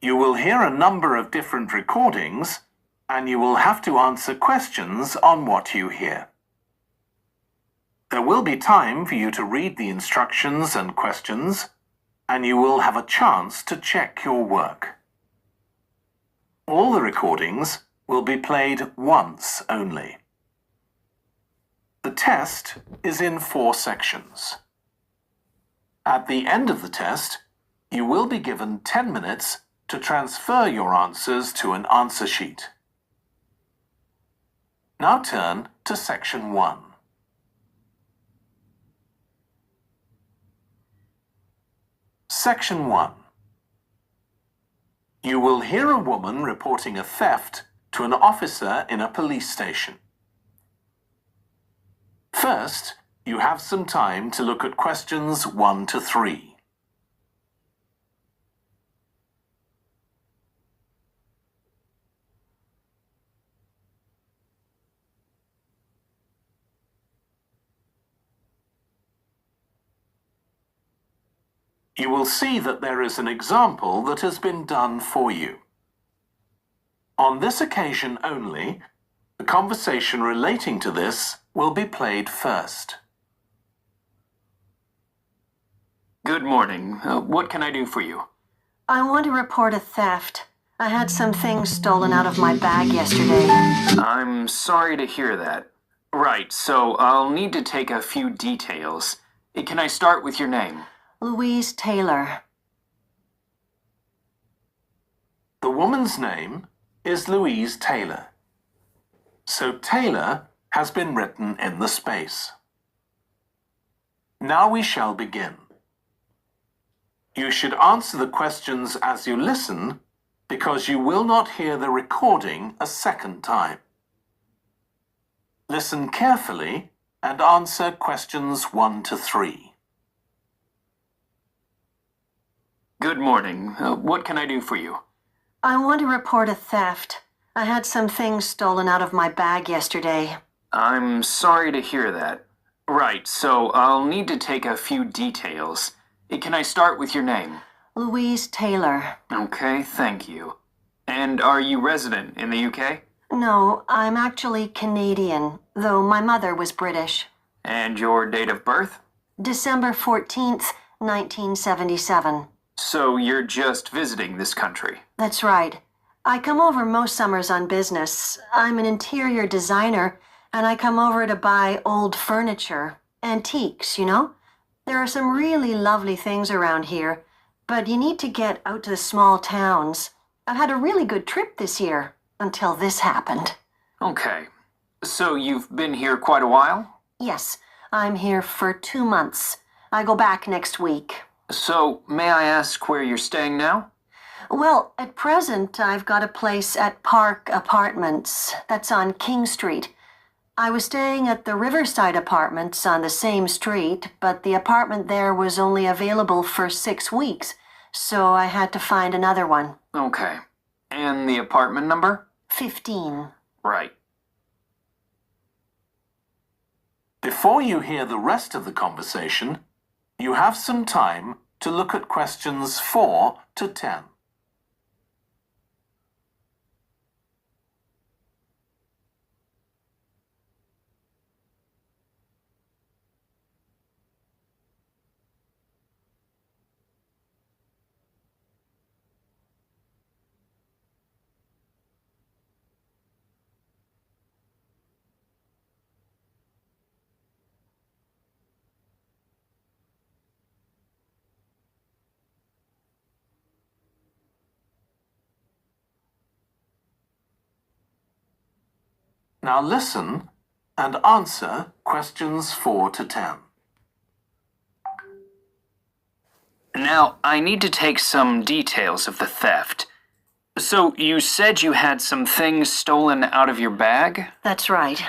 You will hear a number of different recordings, and you will have to answer questions on what you hear. There will be time for you to read the instructions and questions, and you will have a chance to check your work. All the recordings will be played once only. The test is in 4 sections. At the end of the test, you will be given 10 minutes to transfer your answers to an answer sheet. Now turn to Section 1. Section 1. You will hear a woman reporting a theft to an officer in a police station. First, you have some time to look at questions 1 to 3. You will see that there is an example that has been done for you. On this occasion only, the conversation relating to this will be played first. Good morning. What can I do for you? I want to report a theft. I had some things stolen out of my bag yesterday. I'm sorry to hear that. Right, so I'll need to take a few details. Can I start with your name? Louise Taylor. The woman's name is Louise Taylor. So Taylor has been written in the space. Now we shall begin. You should answer the questions as you listen, because you will not hear the recording a second time. Listen carefully and answer questions 1 to 3. Good morning. What can I do for you? I want to report a theft. I had some things stolen out of my bag yesterday. I'm sorry to hear that. Right, so I'll need to take a few details. Can I start with your name? Louise Taylor. Okay, thank you. And are you resident in the UK? No, I'm actually Canadian, though my mother was British. And your date of birth? December 14th, 1977. So you're just visiting this country? That's right. I come over most summers on business. I'm an interior designer, and I come over to buy old furniture, antiques, you know? There are some really lovely things around here, but you need to get out to the small towns. I've had a really good trip this year, until this happened. Okay. So you've been here quite a while? Yes, I'm here for 2 months. I go back next week. So, may I ask where you're staying now? Well, at present, I've got a place at Park Apartments. That's on King Street. I was staying at the Riverside Apartments on the same street, but the apartment there was only available for 6 weeks, so I had to find another one. Okay. And the apartment number? 15. Right. Before you hear the rest of the conversation, you have some time to look at questions 4 to 10. Now listen and answer questions 4 to 10. Now, I need to take some details of the theft. So, you said you had some things stolen out of your bag? That's right.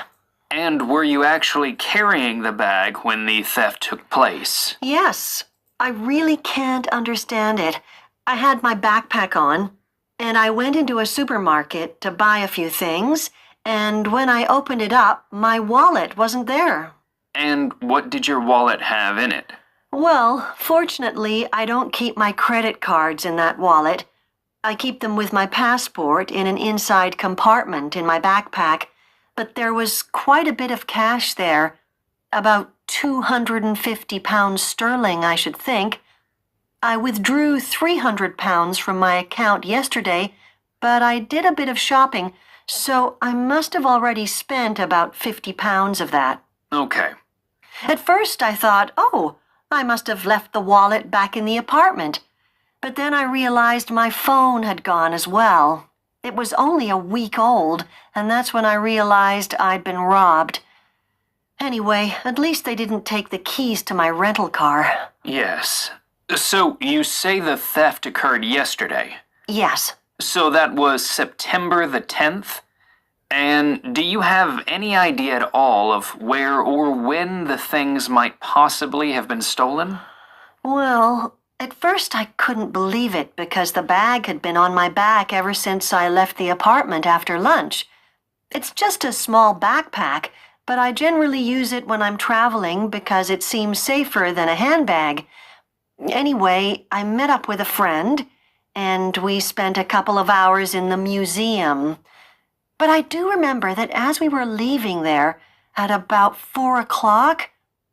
And were you actually carrying the bag when the theft took place? Yes. I really can't understand it. I had my backpack on, and I went into a supermarket to buy a few things, and when I opened it up, my wallet wasn't there. And what did your wallet have in it? Well, fortunately, I don't keep my credit cards in that wallet. I keep them with my passport in an inside compartment in my backpack, but there was quite a bit of cash there. About £250 sterling, I should think. I withdrew £300 from my account yesterday, but I did a bit of shopping, so I must have already spent about £50 of that. Okay. At first I thought, oh, I must have left the wallet back in the apartment. But then I realized my phone had gone as well. It was only a week old, and that's when I realized I'd been robbed. Anyway, at least they didn't take the keys to my rental car. Yes. So you say the theft occurred yesterday? Yes. So that was September the 10th? And do you have any idea at all of where or when the things might possibly have been stolen? Well, at first I couldn't believe it because the bag had been on my back ever since I left the apartment after lunch. It's just a small backpack, but I generally use it when I'm traveling because it seems safer than a handbag. Anyway, I met up with a friend, and we spent a couple of hours in the museum. But I do remember that as we were leaving there, at about 4 o'clock,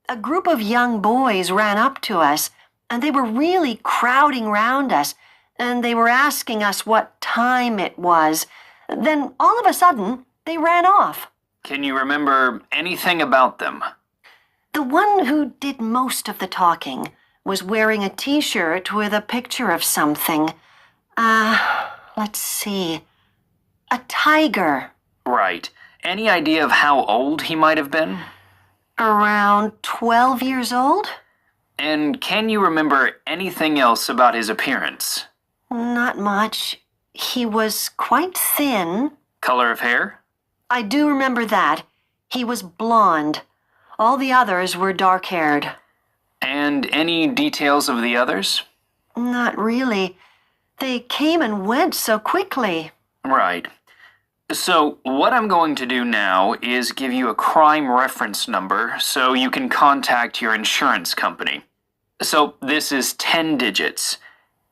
a group of young boys ran up to us, and they were really crowding round us, and they were asking us what time it was. Then, all of a sudden, they ran off. Can you remember anything about them? The one who did most of the talking was wearing a T-shirt with a picture of something. Let's see. A tiger. Right. Any idea of how old he might have been? Around 12 years old? And can you remember anything else about his appearance? Not much. He was quite thin. Color of hair? I do remember that. He was blonde. All the others were dark-haired. And any details of the others? Not really. They came and went so quickly. Right. So, what I'm going to do now is give you a crime reference number so you can contact your insurance company. So, this is 10 digits.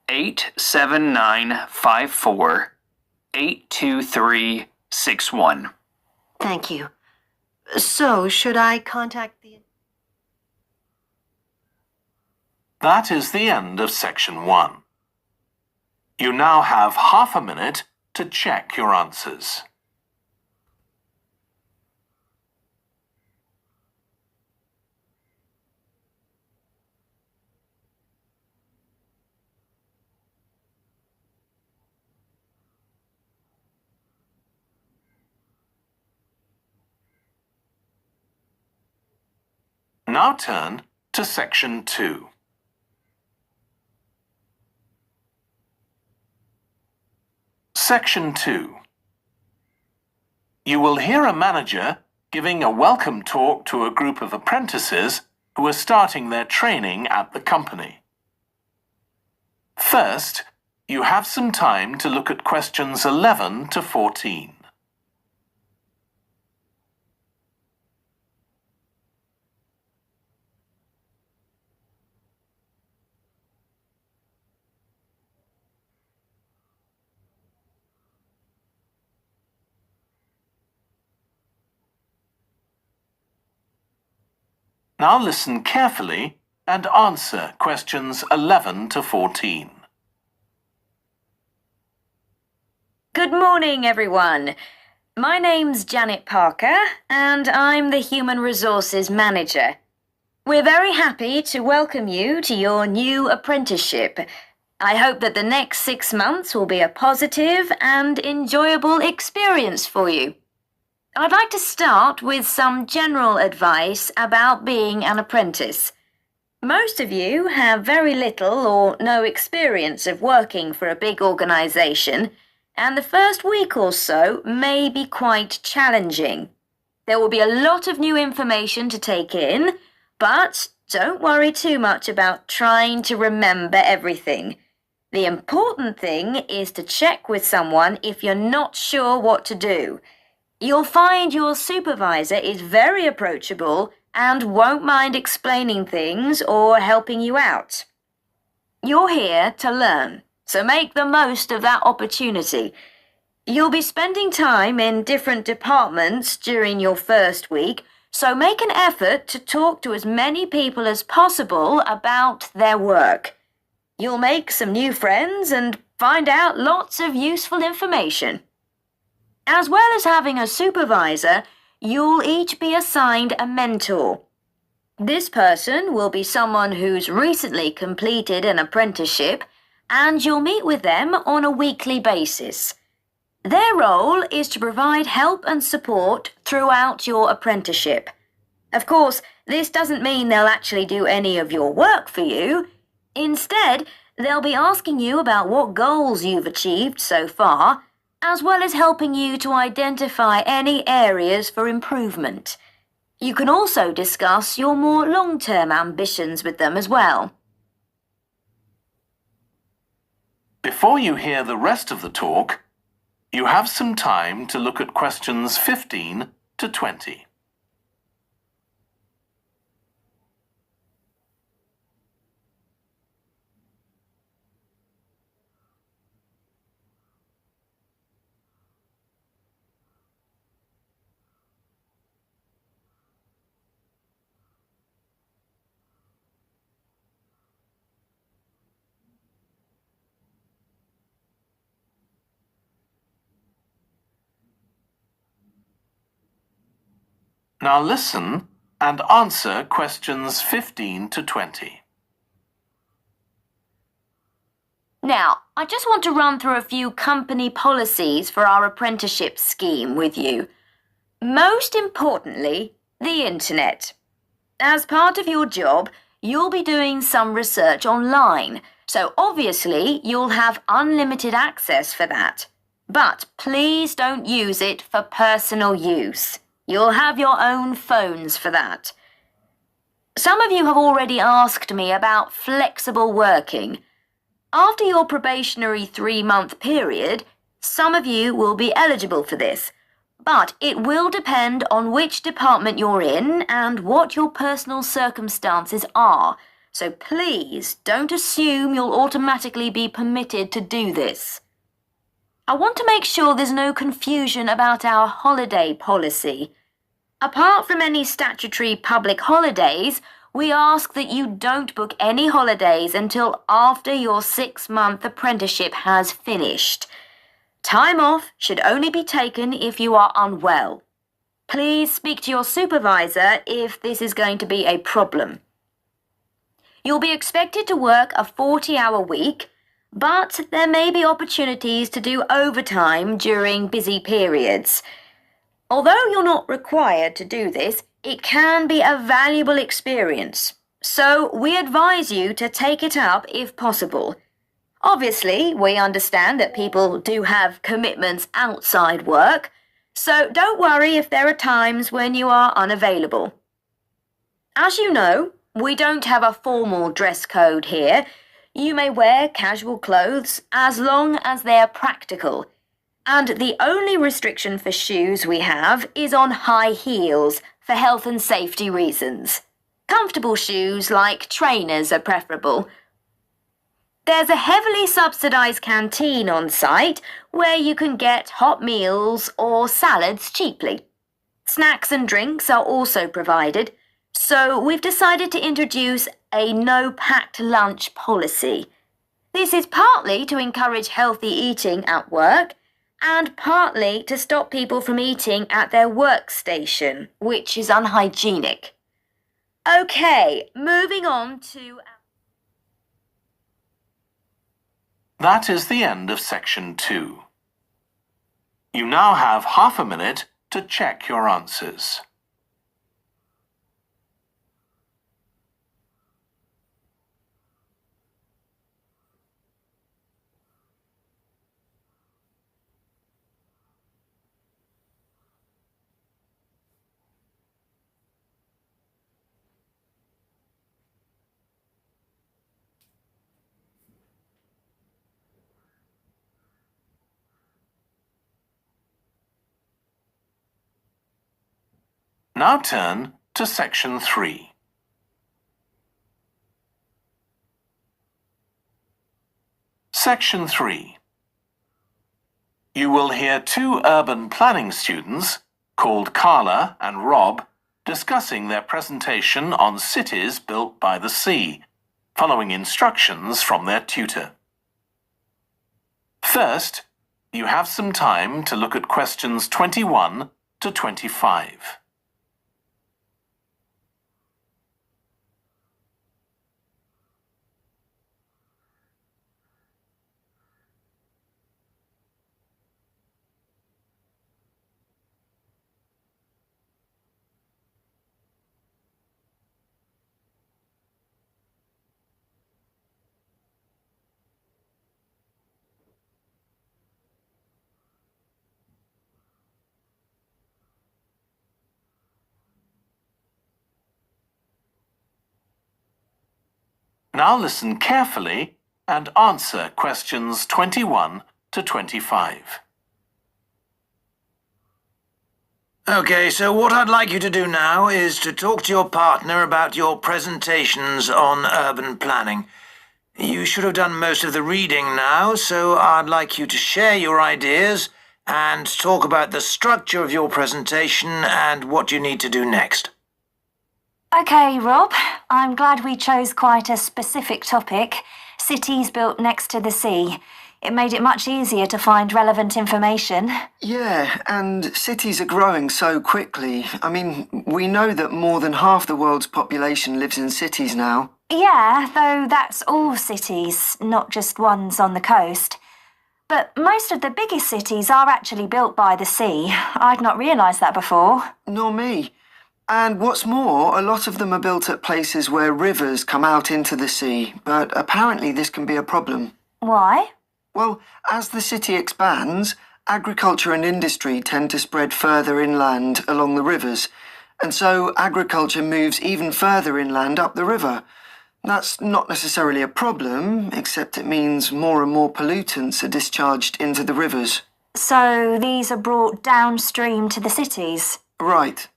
87954-82361. Thank you. So, should I contact the... That is the end of section 1. You now have half a minute to check your answers. Now turn to section 2. Section 2. You will hear a manager giving a welcome talk to a group of apprentices who are starting their training at the company. First, you have some time to look at questions 11 to 14. Now listen carefully and answer questions 11 to 14. Good morning, everyone. My name's Janet Parker, and I'm the Human Resources Manager. We're very happy to welcome you to your new apprenticeship. I hope that the next 6 months will be a positive and enjoyable experience for you. I'd like to start with some general advice about being an apprentice. Most of you have very little or no experience of working for a big organisation, and the first week or so may be quite challenging. There will be a lot of new information to take in, but don't worry too much about trying to remember everything. The important thing is to check with someone if you're not sure what to do. You'll find your supervisor is very approachable and won't mind explaining things or helping you out. You're here to learn. so make the most of that opportunity. You'll be spending time in different departments during your first week, so make an effort to talk to as many people as possible about their work. You'll make some new friends and find out lots of useful information. As well as having a supervisor, you'll each be assigned a mentor. This person will be someone who's recently completed an apprenticeship, and you'll meet with them on a weekly basis. Their role is to provide help and support throughout your apprenticeship. Of course, this doesn't mean they'll actually do any of your work for you. Instead, they'll be asking you about what goals you've achieved so far, as well as helping you to identify any areas for improvement. You can also discuss your more long-term ambitions with them as well. Before you hear the rest of the talk, you have some time to look at questions 15 to 20. Now listen and answer questions 15 to 20. Now, I just want to run through a few company policies for our apprenticeship scheme with you. Most importantly, the internet. As part of your job, you'll be doing some research online, so obviously you'll have unlimited access for that. But please don't use it for personal use. You'll have your own phones for that. Some of you have already asked me about flexible working. After your probationary 3-month period, some of you will be eligible for this, but it will depend on which department you're in and what your personal circumstances are, so please don't assume you'll automatically be permitted to do this. I want to make sure there's no confusion about our holiday policy. Apart from any statutory public holidays, we ask that you don't book any holidays until after your 6-month apprenticeship has finished. Time off should only be taken if you are unwell. Please speak to your supervisor if this is going to be a problem. You'll be expected to work a 40-hour week, but there may be opportunities to do overtime during busy periods. Although you're not required to do this, it can be a valuable experience, so we advise you to take it up if possible. Obviously, we understand that people do have commitments outside work, so don't worry if there are times when you are unavailable. As you know, we don't have a formal dress code here. You may wear casual clothes as long as they're practical. And the only restriction for shoes we have is on high heels for health and safety reasons. Comfortable shoes like trainers are preferable. There's a heavily subsidised canteen on site where you can get hot meals or salads cheaply. Snacks and drinks are also provided, so we've decided to introduce a no-packed lunch policy. This is partly to encourage healthy eating at work and partly to stop people from eating at their workstation, which is unhygienic. Okay, moving on to... That is the end of section 2. You now have half a minute to check your answers. Now turn to section 3. Section 3. You will hear two urban planning students, called Carla and Rob, discussing their presentation on cities built by the sea, following instructions from their tutor. First, you have some time to look at questions 21 to 25. Now listen carefully and answer questions 21 to 25. Okay, so what I'd like you to do now is to talk to your partner about your presentations on urban planning. You should have done most of the reading now, so I'd like you to share your ideas and talk about the structure of your presentation and what you need to do next. Okay, Rob, I'm glad we chose quite a specific topic, cities built next to the sea. It made it much easier to find relevant information. Yeah, and cities are growing so quickly. I mean, we know that more than half the world's population lives in cities now. Yeah, though that's all cities, not just ones on the coast. But most of the biggest cities are actually built by the sea. I'd not realised that before. Nor me. And what's more, a lot of them are built at places where rivers come out into the sea, but apparently this can be a problem. Why? Well, as the city expands, agriculture and industry tend to spread further inland along the rivers, and so agriculture moves even further inland up the river. That's not necessarily a problem, except it means more and more pollutants are discharged into the rivers. So these are brought downstream to the cities? Right.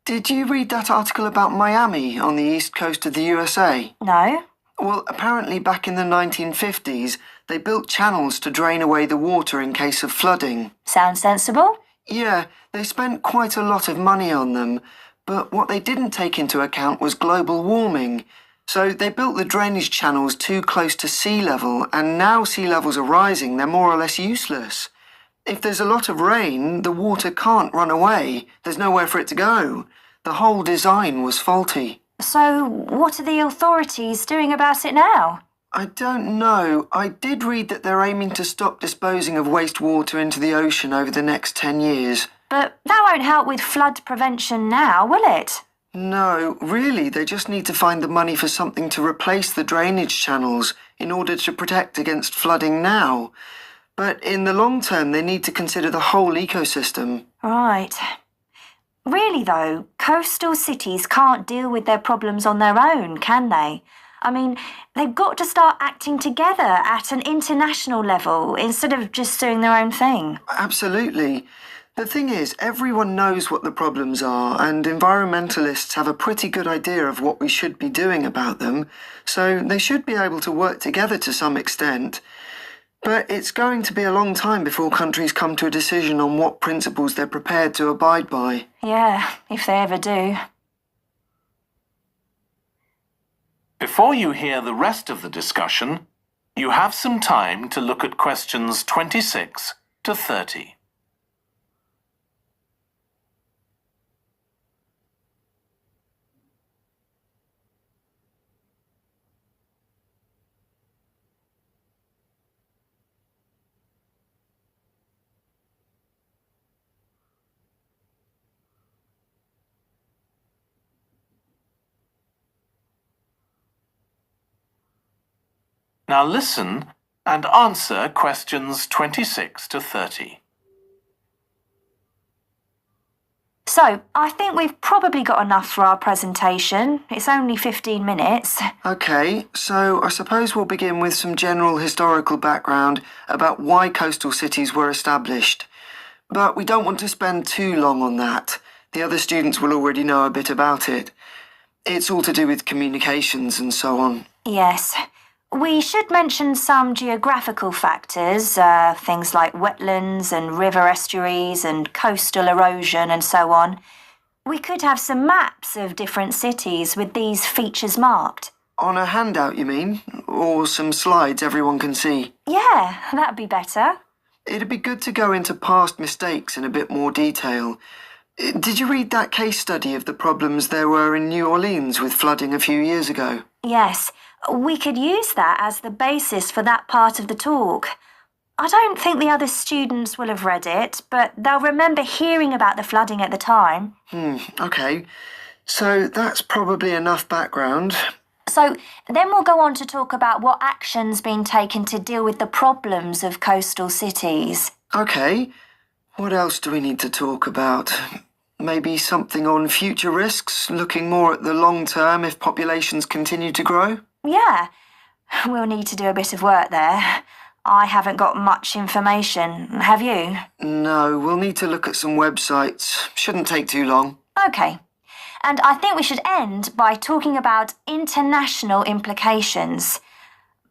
Did you read that article about Miami on the east coast of the USA? No. Well, apparently back in the 1950s, they built channels to drain away the water in case of flooding. Sounds sensible? Yeah, they spent quite a lot of money on them, but what they didn't take into account was global warming. So they built the drainage channels too close to sea level, and now sea levels are rising, they're more or less useless. If there's a lot of rain, the water can't run away. There's nowhere for it to go. The whole design was faulty. So what are the authorities doing about it now? I don't know. I did read that they're aiming to stop disposing of wastewater into the ocean over the next 10 years. But that won't help with flood prevention now, will it? No, really, they just need to find the money for something to replace the drainage channels in order to protect against flooding now. But in the long term, they need to consider the whole ecosystem. Right. Really, though, coastal cities can't deal with their problems on their own, can they? I mean, they've got to start acting together at an international level instead of just doing their own thing. Absolutely. The thing is, everyone knows what the problems are, and environmentalists have a pretty good idea of what we should be doing about them, so they should be able to work together to some extent. But it's going to be a long time before countries come to a decision on what principles they're prepared to abide by. Yeah, if they ever do. Before you hear the rest of the discussion, you have some time to look at questions 26 to 30. Now listen and answer questions 26 to 30. So, I think we've probably got enough for our presentation. It's only 15 minutes. Okay, so I suppose we'll begin with some general historical background about why coastal cities were established. But we don't want to spend too long on that. The other students will already know a bit about it. It's all to do with communications and so on. Yes. We should mention some geographical factors, things like wetlands and river estuaries and coastal erosion and so on. We could have some maps of different cities with these features marked. On a handout, you mean? Or some slides everyone can see? Yeah, that'd be better. It'd be good to go into past mistakes in a bit more detail. Did you read that case study of the problems there were in New Orleans with flooding a few years ago? Yes, we could use that as the basis for that part of the talk. I don't think the other students will have read it, but they'll remember hearing about the flooding at the time. Okay. So that's probably enough background. So then we'll go on to talk about what action's been taken to deal with the problems of coastal cities. Okay. What else do we need to talk about? Maybe something on future risks, looking more at the long term if populations continue to grow? Yeah, we'll need to do a bit of work there. I haven't got much information, have you? No, we'll need to look at some websites. Shouldn't take too long. Okay. And I think we should end by talking about international implications.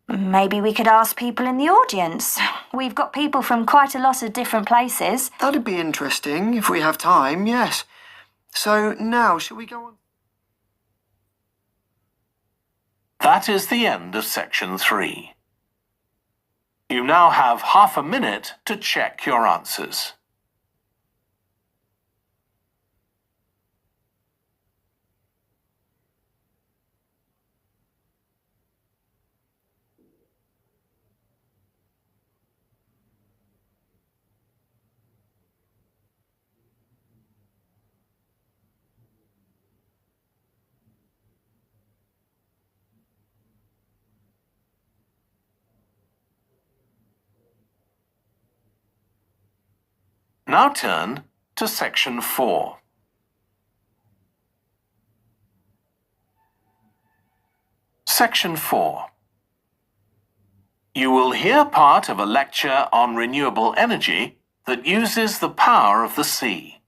Maybe we could ask people in the audience. We've got people from quite a lot of different places. That'd be interesting if we have time, yes. So now, shall we go on? That is the end of section 3. You now have half a minute to check your answers. Now turn to section 4. Section 4. You will hear part of a lecture on renewable energy that uses the power of the sea.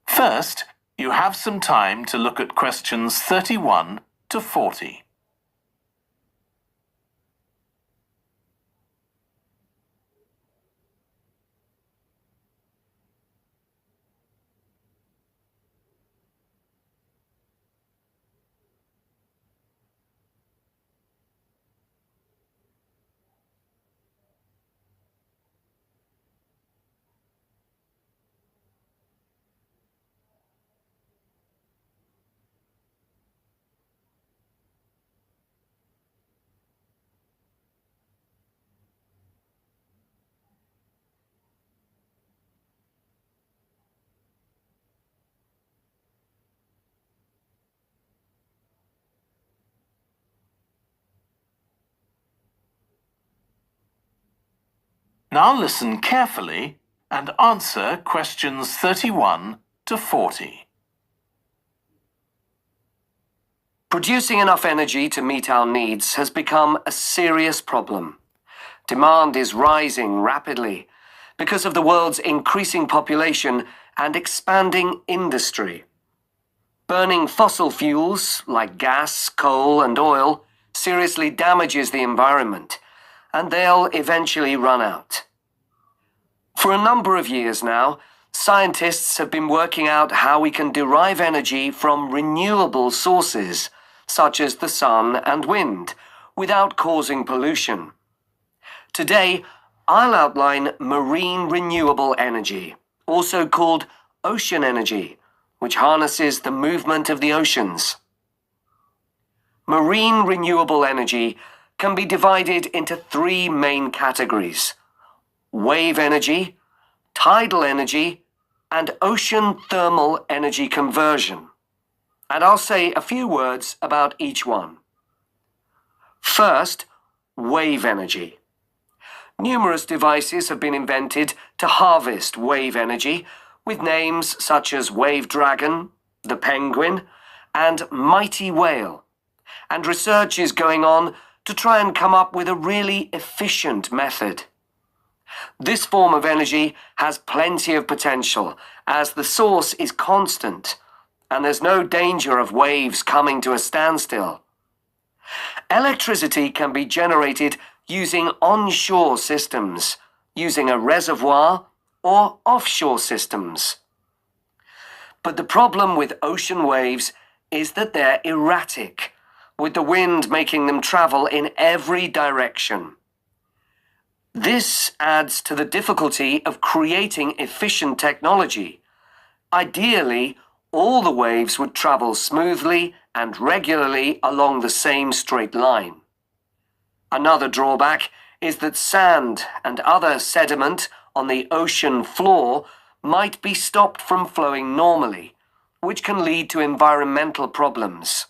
First, you have some time to look at questions 31 to 40. Now listen carefully and answer questions 31 to 40. Producing enough energy to meet our needs has become a serious problem. Demand is rising rapidly because of the world's increasing population and expanding industry. Burning fossil fuels like gas, coal, and oil seriously damages the environment, and they'll eventually run out. For a number of years now, scientists have been working out how we can derive energy from renewable sources, such as the sun and wind, without causing pollution. Today, I'll outline marine renewable energy, also called ocean energy, which harnesses the movement of the oceans. Marine renewable energy can be divided into 3 main categories: wave energy, tidal energy, and ocean thermal energy conversion. And I'll say a few words about each one. First, wave energy. Numerous devices have been invented to harvest wave energy, with names such as Wave Dragon, the Penguin, and Mighty Whale. And research is going on to try and come up with a really efficient method. This form of energy has plenty of potential, as the source is constant, and there's no danger of waves coming to a standstill. Electricity can be generated using onshore systems, using a reservoir, or offshore systems. But the problem with ocean waves is that they're erratic, with the wind making them travel in every direction. This adds to the difficulty of creating efficient technology. Ideally, all the waves would travel smoothly and regularly along the same straight line. Another drawback is that sand and other sediment on the ocean floor might be stopped from flowing normally, which can lead to environmental problems.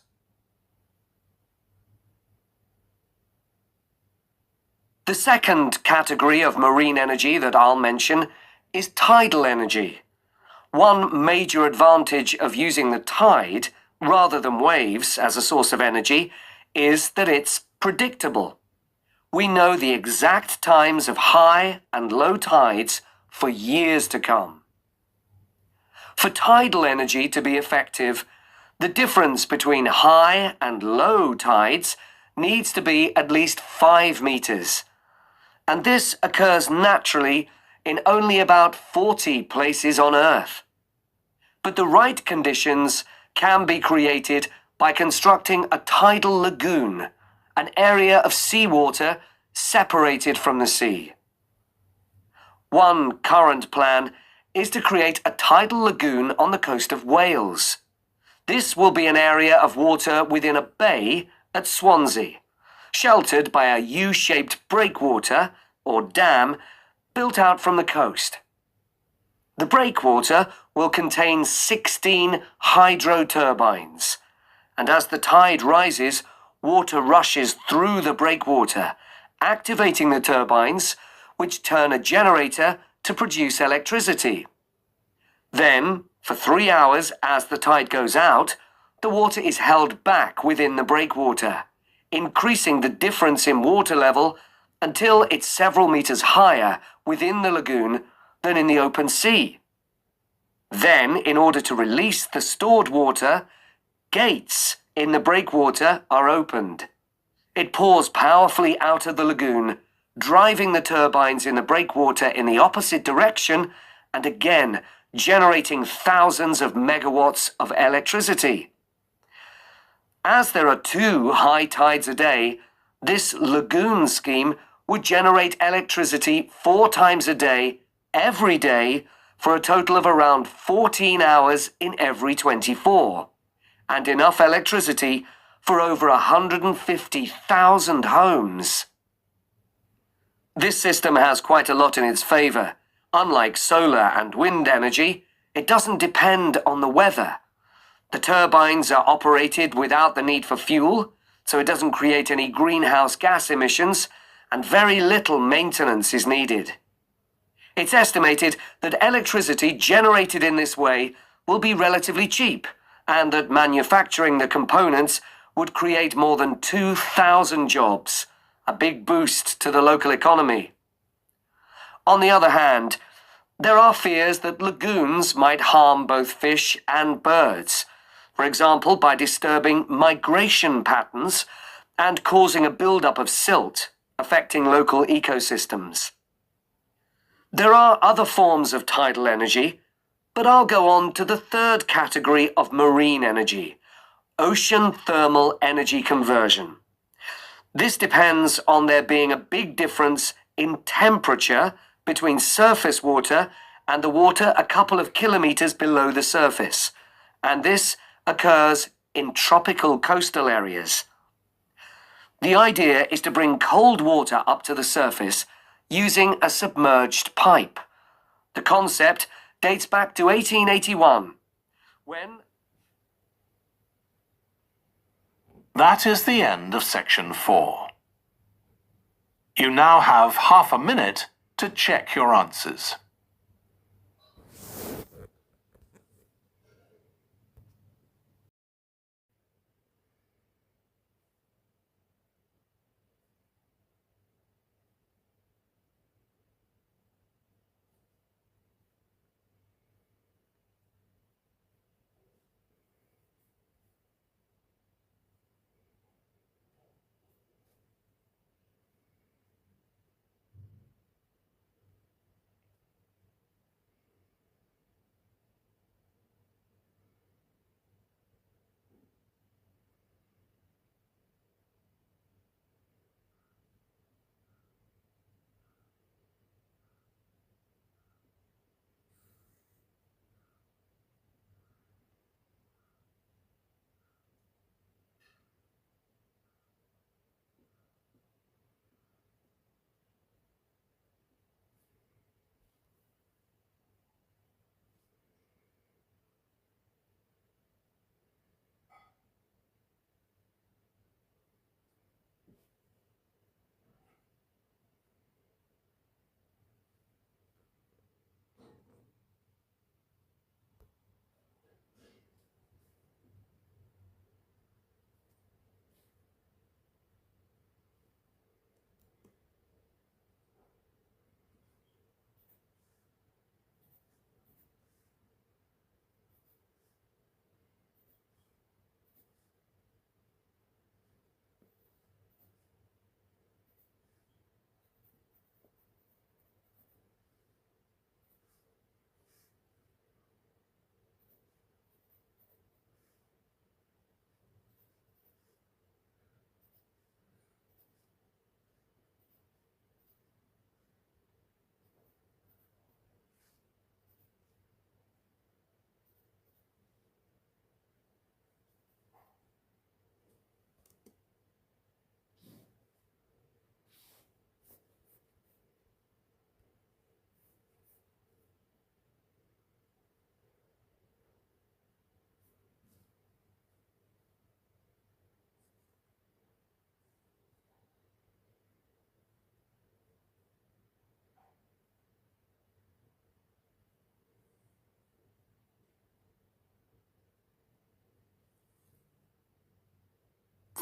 The second category of marine energy that I'll mention is tidal energy. One major advantage of using the tide rather than waves as a source of energy is that it's predictable. We know the exact times of high and low tides for years to come. For tidal energy to be effective, the difference between high and low tides needs to be at least 5 meters. And this occurs naturally in only about 40 places on Earth. But the right conditions can be created by constructing a tidal lagoon, an area of seawater separated from the sea. One current plan is to create a tidal lagoon on the coast of Wales. This will be an area of water within a bay at Swansea, sheltered by a U-shaped breakwater, or dam, built out from the coast. The breakwater will contain 16 hydro turbines, and as the tide rises, water rushes through the breakwater, activating the turbines, which turn a generator to produce electricity. Then, for 3 hours as the tide goes out, the water is held back within the breakwater, increasing the difference in water level until it's several meters higher within the lagoon than in the open sea. Then, in order to release the stored water, gates in the breakwater are opened. It pours powerfully out of the lagoon, driving the turbines in the breakwater in the opposite direction and again generating thousands of megawatts of electricity. As there are 2 high tides a day, this lagoon scheme would generate electricity 4 times a day, every day, for a total of around 14 hours in every 24, and enough electricity for over 150,000 homes. This system has quite a lot in its favour. Unlike solar and wind energy, it doesn't depend on the weather. The turbines are operated without the need for fuel, so it doesn't create any greenhouse gas emissions, and very little maintenance is needed. It's estimated that electricity generated in this way will be relatively cheap, and that manufacturing the components would create more than 2,000 jobs, a big boost to the local economy. On the other hand, there are fears that lagoons might harm both fish and birds, for example by disturbing migration patterns and causing a build-up of silt, affecting local ecosystems. There are other forms of tidal energy, but I'll go on to the third category of marine energy, ocean thermal energy conversion. This depends on there being a big difference in temperature between surface water and the water a couple of kilometers below the surface, and this occurs in tropical coastal areas. The idea is to bring cold water up to the surface using a submerged pipe. The concept dates back to 1881, when... That is the end of section 4. You now have half a minute to check your answers.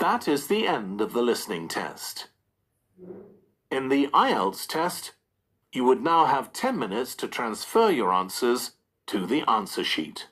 That is the end of the listening test. In the IELTS test, you would now have 10 minutes to transfer your answers to the answer sheet.